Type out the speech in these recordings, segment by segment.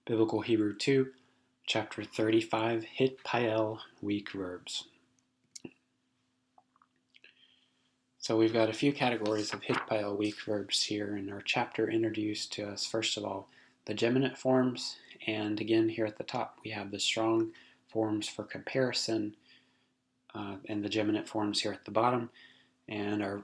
Biblical Hebrew 2, Chapter 35, Hitpael, weak verbs. So we've got a few categories of Hitpael weak verbs here in our chapter introduced to us. First of all, the geminate forms, and again here at the top we have the strong forms for comparison, and the geminate forms here at the bottom. And our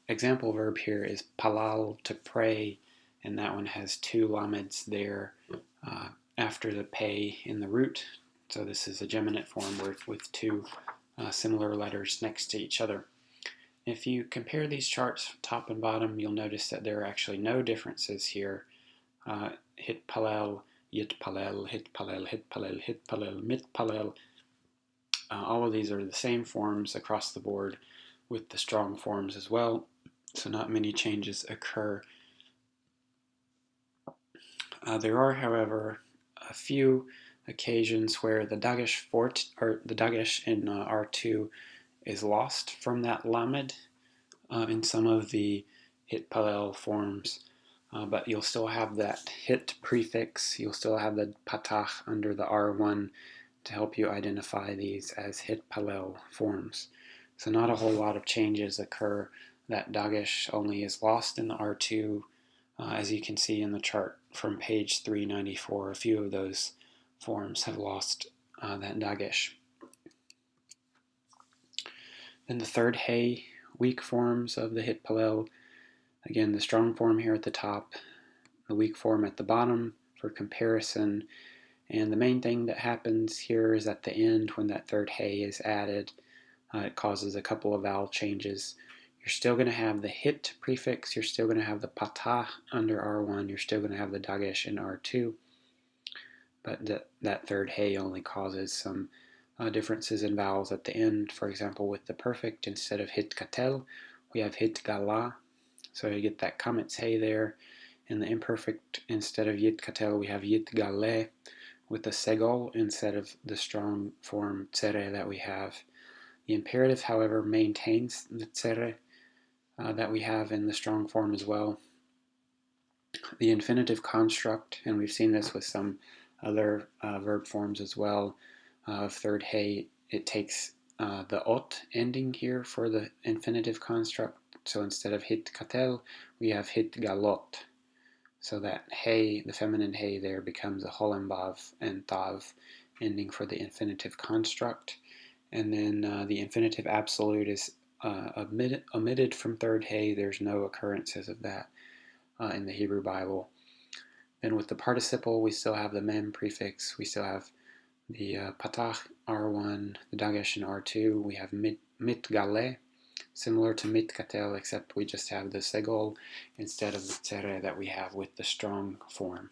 example verb here is palal, to pray, and that one has two lameds there after the pay in the root. So this is a geminate form with two similar letters next to each other. If you compare these charts top and bottom, you'll notice that there are actually no differences here. Hitpael, yitpalel, hitpalel, hitpalel, hitpalel, mitpalel. All of these are the same forms across the board with the strong forms as well, so not many changes occur. There are, however, a few occasions where the dagesh in R2 is lost from that lamed in some of the hitpalel forms, but you'll still have that hit prefix, you'll still have the patach under the R1 to help you identify these as hitpalel forms. So not a whole lot of changes occur. That dagesh only is lost in the R2, as you can see in the chart from page 394. A few of those forms have lost that dagesh. Then the third hey, weak forms of the hitpalel. Again, the strong form here at the top, the weak form at the bottom for comparison. And the main thing that happens here is at the end, when that third hey is added, it causes a couple of vowel changes. You're still going to have the hit prefix, you're still going to have the patah under R1, you're still going to have the dagesh in R2, but that third hey only causes some differences in vowels at the end. For example, with the perfect, instead of hitkatel, we have hitgala, so you get that kametz hey there. In the imperfect, instead of yitkatel, we have yitgale, with the segol instead of the strong form tsere that we have. The imperative, however, maintains the tsere that we have in the strong form as well. The infinitive construct, and we've seen this with some other verb forms as well, of third hey, it takes the ot ending here for the infinitive construct. So instead of hitkatel, we have hitgalot. So that hey, the feminine hey there, becomes a holembav and tav ending for the infinitive construct. And then the infinitive absolute is omitted from third hey. There's no occurrences of that in the Hebrew Bible. Then with the participle, we still have the mem prefix, we still have the patach R1, the dagesh in R2, we have mitgale, similar to mitkatel, except we just have the segol instead of the tsere that we have with the strong form.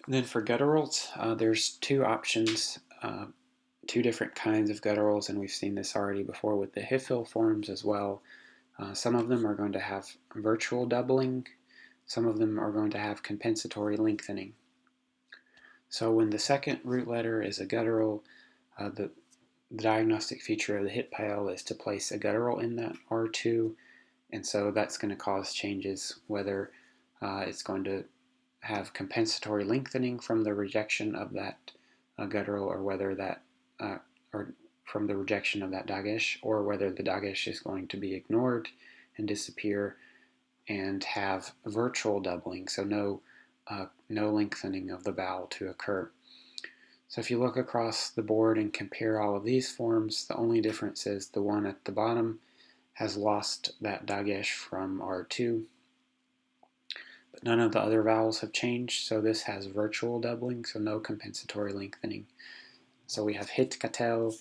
Then for gutturals, there's two options, two different kinds of gutturals, and we've seen this already before with the hifil forms as well. Some of them are going to have virtual doubling, some of them are going to have compensatory lengthening. So when the second root letter is a guttural, the diagnostic feature of the hitpael is to place a guttural in that R2, and so that's going to cause changes, whether it's going to have compensatory lengthening from the rejection of that guttural, or whether that or from the rejection of that dagesh, or whether the dagesh is going to be ignored and disappear and have virtual doubling, so no lengthening of the vowel to occur. So if you look across the board and compare all of these forms, the only difference is the one at the bottom has lost that dagesh from R2, but none of the other vowels have changed, so this has virtual doubling, so no compensatory lengthening. So we have hitkatel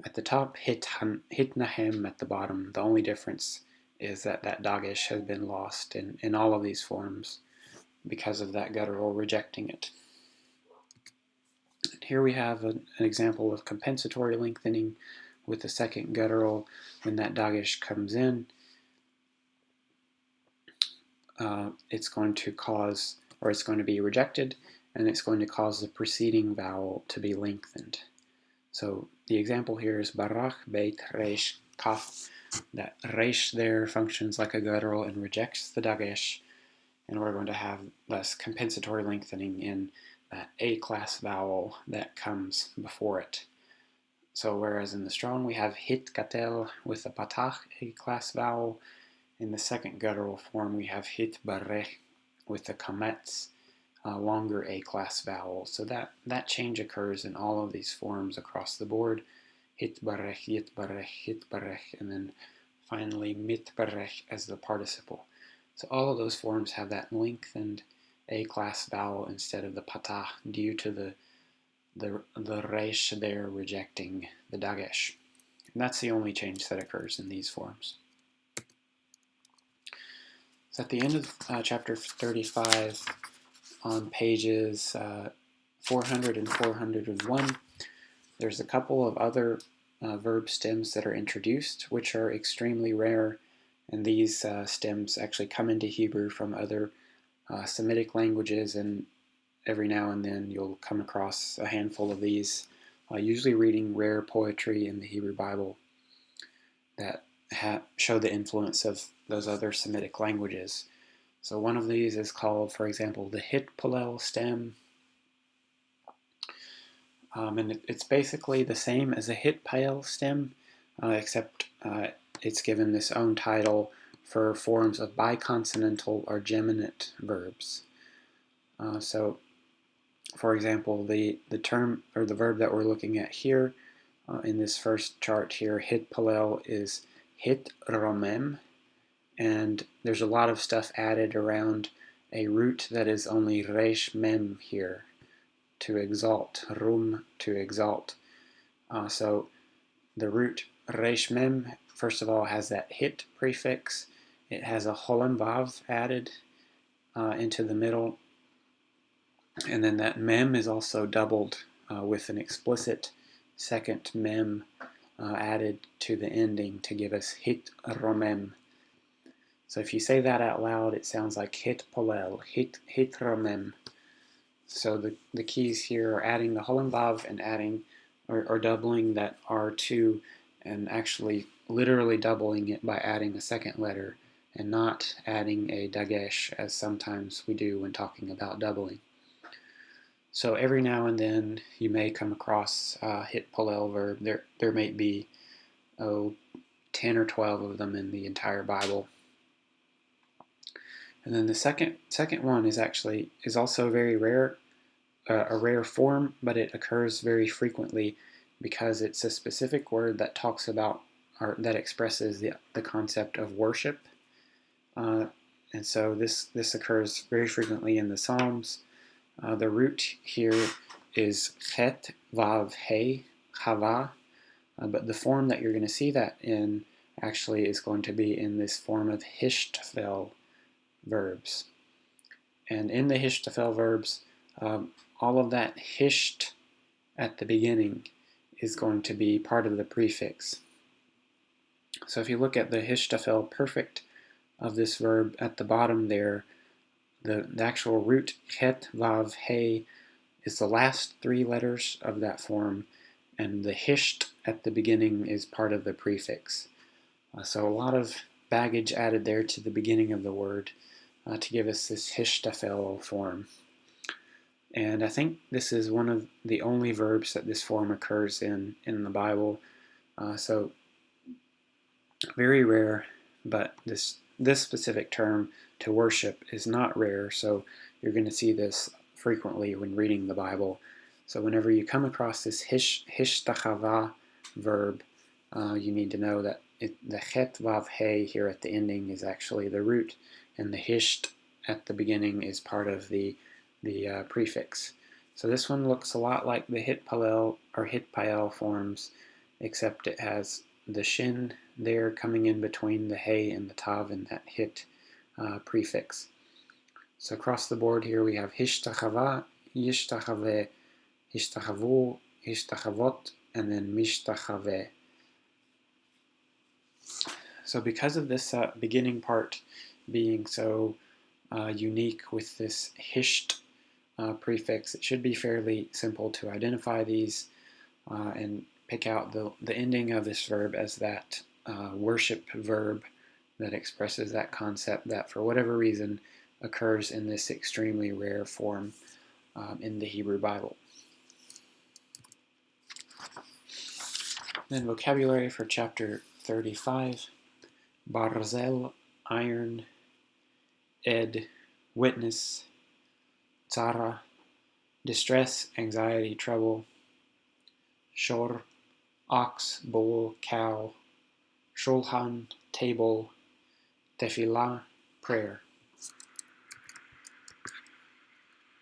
at the top, hitnahem at the bottom. The only difference is that dagesh has been lost in all of these forms because of that guttural rejecting it. And here we have an example of compensatory lengthening with the second guttural. When that dagesh comes in, it's going to be rejected, and it's going to cause the preceding vowel to be lengthened. So the example here is barach beit reish kaf. That reish there functions like a guttural and rejects the dagesh, and we're going to have less compensatory lengthening in that A-class vowel that comes before it. So whereas in the strong we have Hitpael with the patach A-class vowel, in the second guttural form we have Hitpael with the kametz longer A-class vowel. So that change occurs in all of these forms across the board. Hitpael, Hitpael, Hitpael, and then finally mitpael as the participle. So all of those forms have that lengthened A-class vowel instead of the patah due to the resh there rejecting the dagesh. And that's the only change that occurs in these forms. So at the end of chapter 35, on pages 400 and 401, there's a couple of other verb stems that are introduced, which are extremely rare, and these stems actually come into Hebrew from other Semitic languages, and every now and then you'll come across a handful of these, usually reading rare poetry in the Hebrew Bible that show the influence of those other Semitic languages. So one of these is called, for example, the Hitpael stem, and it's basically the same as a Hitpael stem, except it's given this own title for forms of biconsonantal or geminate verbs. So, for example, the term or the verb that we're looking at here in this first chart here, Hitpael, is hitromem, and there's a lot of stuff added around a root that is only resh mem here, to exalt, rum, to exalt. So the root resh mem, first of all, has that hit prefix. It has a holon vav added into the middle, and then that mem is also doubled with an explicit second mem added to the ending to give us hit romem. So if you say that out loud, it sounds like hitpael, hit romem. So the keys here are adding the holon vav and adding or doubling that R2, and actually literally doubling it by adding a second letter and not adding a dagesh, as sometimes we do when talking about doubling. So every now and then you may come across Hitpael verb. There may be 10 or 12 of them in the entire Bible. And then the second one is also very rare, a rare form, but it occurs very frequently because it's a specific word that talks about or that expresses the concept of worship. And so this occurs very frequently in the Psalms. The root here is chet, vav, he, chava, but the form that you're going to see that in actually is going to be in this form of hishtfel verbs. And in the hishtfel verbs, all of that hisht at the beginning is going to be part of the prefix. So if you look at the hishtfel perfect of this verb at the bottom there, the actual root chet, vav, he is the last three letters of that form, and the hisht at the beginning is part of the prefix. So a lot of baggage added there to the beginning of the word to give us this hishtfel form. And I think this is one of the only verbs that this form occurs in the Bible. So very rare, but this specific term to worship is not rare, so you're going to see this frequently when reading the Bible. So whenever you come across this hishtachava verb, you need to know that the chet, vav, he here at the ending is actually the root, and the hisht at the beginning is part of the prefix. So this one looks a lot like the Hitpael forms, except it has the shin there coming in between the he and the tav in that hit prefix. So across the board here we have hishtachava, yishtachave, hishtachavu, hishtachavot, and then mishtachave. So because of this beginning part being so unique with this hisht prefix, it should be fairly simple to identify these and pick out the ending of this verb as that worship verb that expresses that concept that for whatever reason occurs in this extremely rare form in the Hebrew Bible. Then vocabulary for chapter 35, barzel, iron, ed, witness, tzara, distress, anxiety, trouble, shor, ox, bull, cow, shulchan, table, tefillah, prayer.